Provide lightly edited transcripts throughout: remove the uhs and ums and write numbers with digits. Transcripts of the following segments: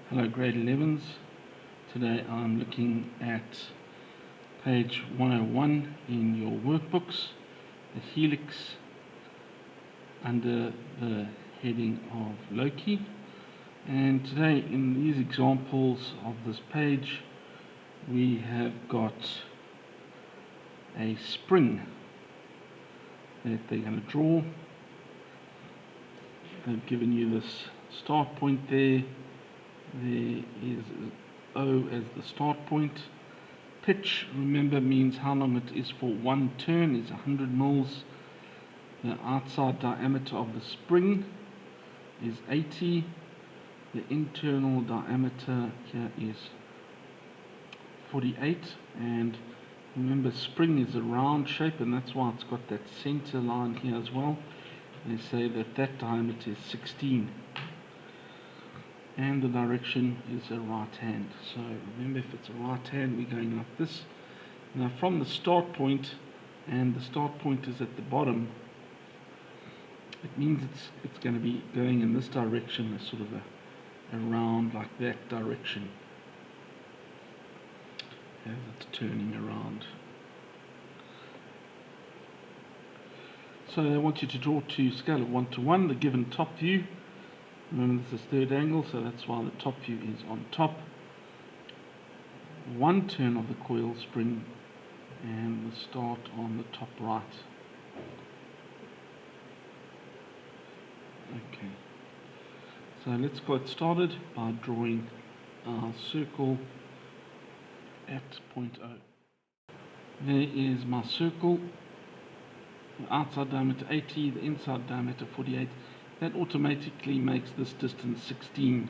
Hello grade 11s. Today I'm looking at page 101 in your workbooks, the Helix under the heading of Loki. And today in these examples of this page we have got a spring that they're going to draw. They've given you this start point there. There is O as the start point. Pitch, remember, means how long it is for one turn, is 100 mils. The outside diameter of the spring is 80. The internal diameter here is 48. And remember, spring is a round shape, and that's why it's got that center line here as well. They say that that diameter is 16. And the direction is a right hand. So remember, if it's a right hand, we're going like this. Now from the start point, and the start point is at the bottom, it means it's going to be going in this direction, a sort of a round like that direction as it's turning around. So they want you to draw to scale of 1 to 1 the given top view. Remember, this is third angle, so that's why the top view is on top. One turn of the coil spring and the start on the top right. Okay, so let's get started by drawing our circle at point O. There is my circle, the outside diameter 80, the inside diameter 48. That automatically makes this distance 16.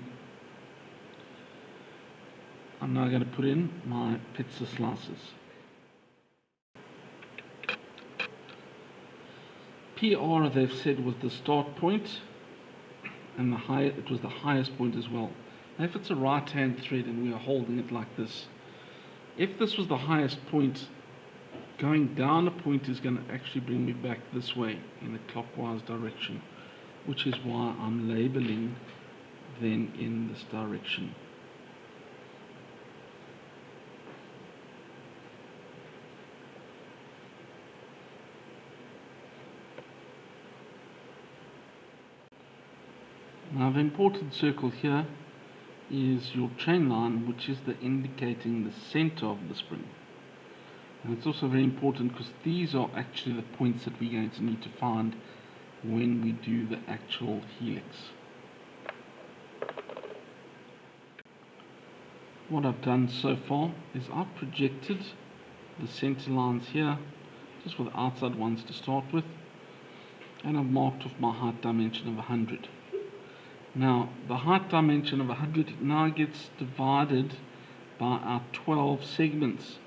I'm now going to put in my pizza slices. PR, they've said, was the start point, and it was the highest point as well. Now if it's a right hand thread and we are holding it like this, if this was the highest point, going down a point is going to actually bring me back this way in a clockwise direction, which is why I'm labeling them in this direction. Now the important circle here is your chain line, which is indicating the center of the spring. And it's also very important because these are actually the points that we're going to need to find when we do the actual helix. What I've done so far is I've projected the center lines here, just for the outside ones to start with, and I've marked off my height dimension of 100. Now the height dimension of 100 now gets divided by our 12 segments.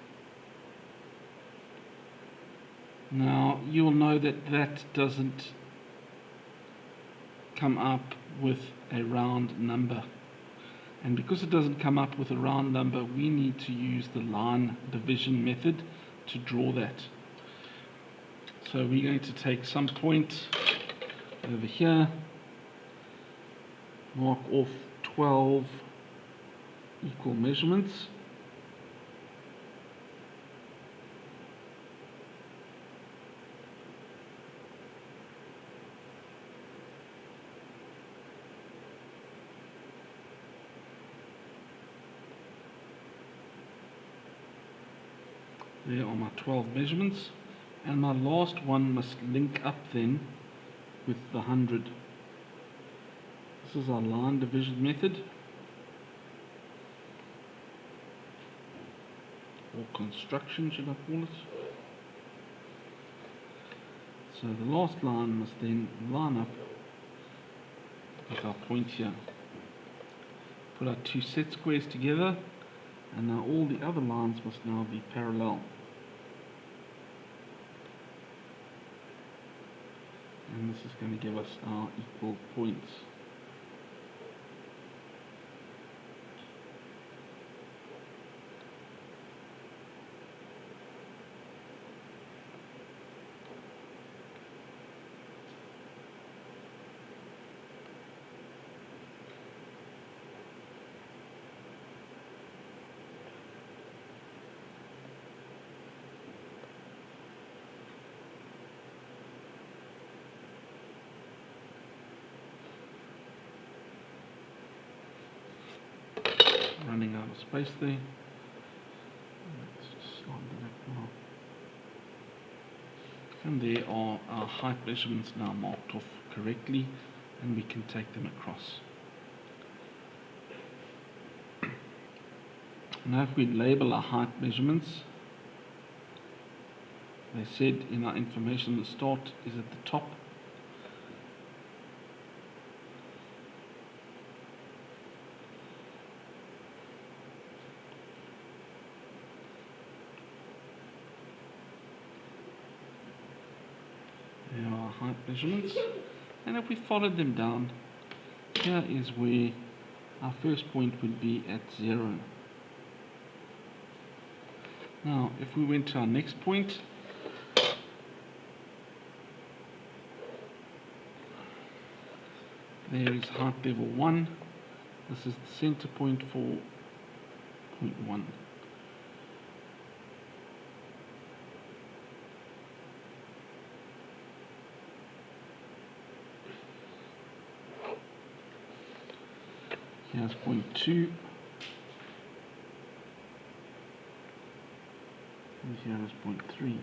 Now you'll know that that doesn't come up with a round number, and because it doesn't come up with a round number, we need to use the line division method to draw that. So we're going to take some point over here, mark off 12 equal measurements, there are my 12 measurements, and my last one must link up then with the 100. This is our line division method, or construction should I call it. So the last line must then line up with our point here. Put our two set squares together, and now all the other lines must now be parallel. And this is going to give us our equal points. little space there. Let's just slide that now. And there are our height measurements now marked off correctly, and we can take them across. Now if we label our height measurements, they said in our information the start is at the top. There are our height measurements, and if we followed them down, here is where our first point would be at 0. Now if we went to our next point, there is height level 1. This is the center point for point 1. Here's point 2. And here is point 3.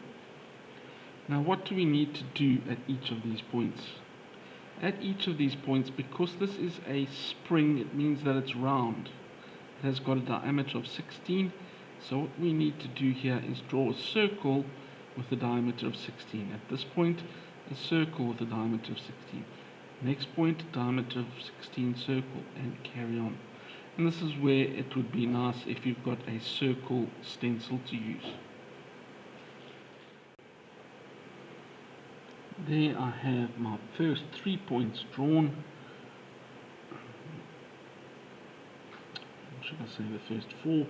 Now what do we need to do at each of these points? At each of these points, because this is a spring, it means that it's round. It has got a diameter of 16. So what we need to do here is draw a circle with a diameter of 16. At this point, a circle with a diameter of 16. Next point, diameter of 16 circle, and carry on. And this is where it would be nice if you've got a circle stencil to use. There I have my first 3 points drawn. Should I say the first 4?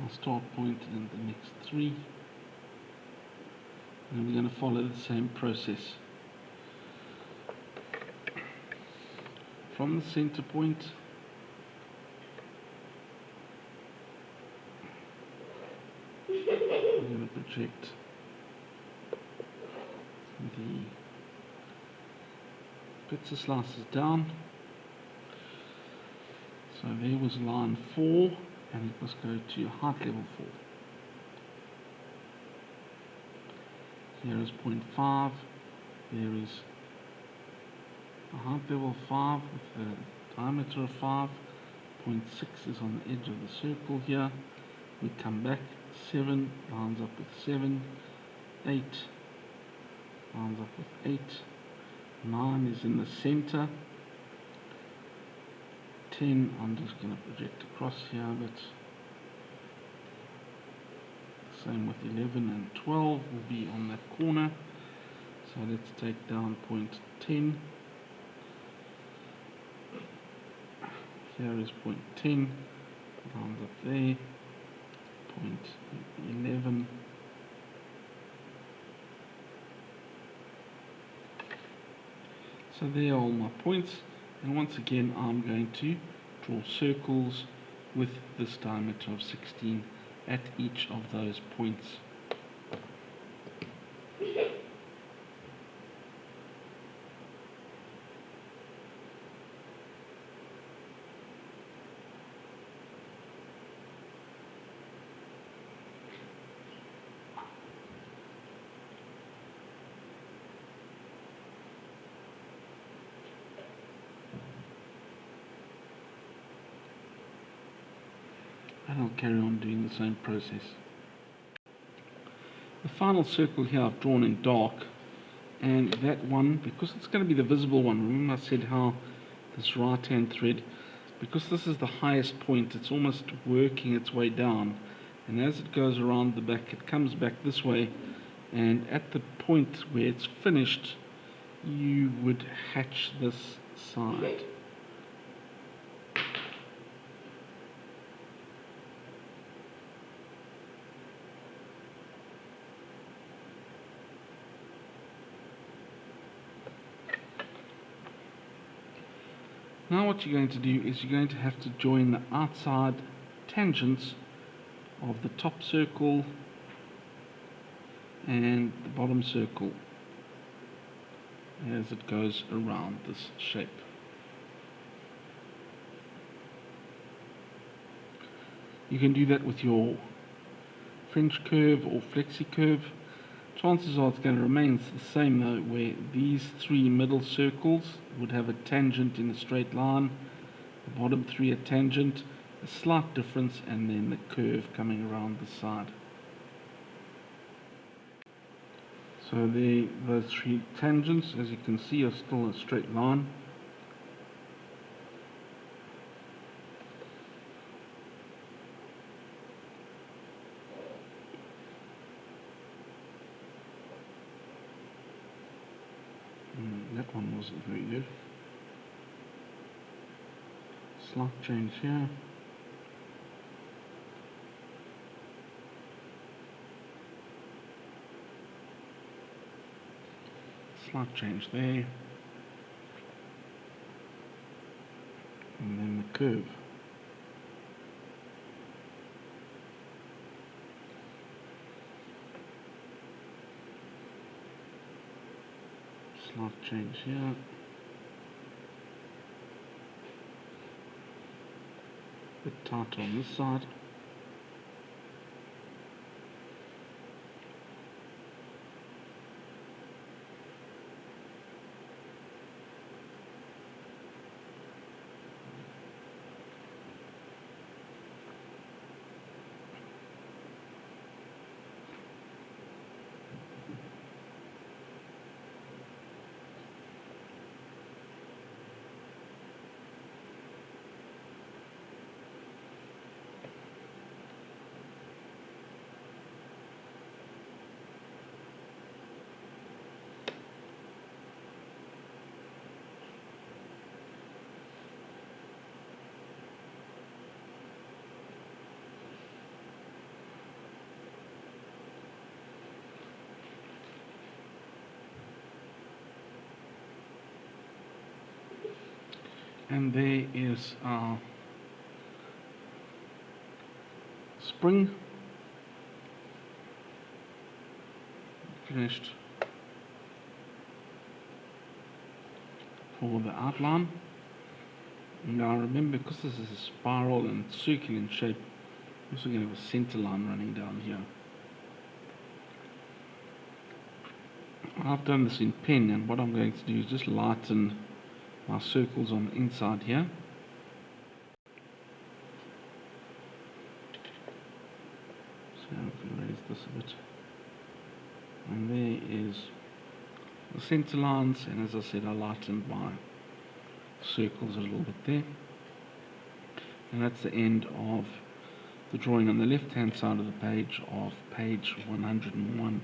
I'll start point and the next 3. And we're going to follow the same process. From the center point, we're going to project the pizza slices down. So there was line 4, and it must go to height level 4. Here is point 5. There is a height level 5 with a diameter of 5. Point 6 is on the edge of the circle here. We come back. 7 lines up with 7. 8 lines up with 8. 9 is in the center. 10, I'm just going to project across here, but same with 11 and 12 will be on that corner. So let's take down point 10. Here is point 10, lines up there. Point 11. So there are all my points, and once again I'm going to draw circles with this diameter of 16 at each of those points. And I'll carry on doing the same process. The final circle here I've drawn in dark, and that one, because it's going to be the visible one, remember I said how this right hand thread, because this is the highest point, it's almost working its way down, and as it goes around the back it comes back this way, and at the point where it's finished you would hatch this side. Now what you're going to do is you're going to have to join the outside tangents of the top circle and the bottom circle as it goes around this shape. You can do that with your French curve or flexi curve. Chances are it's going to remain the same though, where these three middle circles would have a tangent in a straight line, the bottom three a tangent, a slight difference, and then the curve coming around the side. So those three tangents, as you can see, are still a straight line. That one wasn't very good. Slight change here. Slight change there. And then the curve. Slight change here. Bit tighter on this side. And there is our spring finished for the outline. Now remember, because this is a spiral and circular in shape, we're also going to have a center line running down here. I've done this in pen, and what I'm going to do is just lighten my circles on the inside here. So I can raise this a bit. And there is the center lines, and as I said, I lightened my circles a little bit there. And that's the end of the drawing on the left hand side of the page of page 101.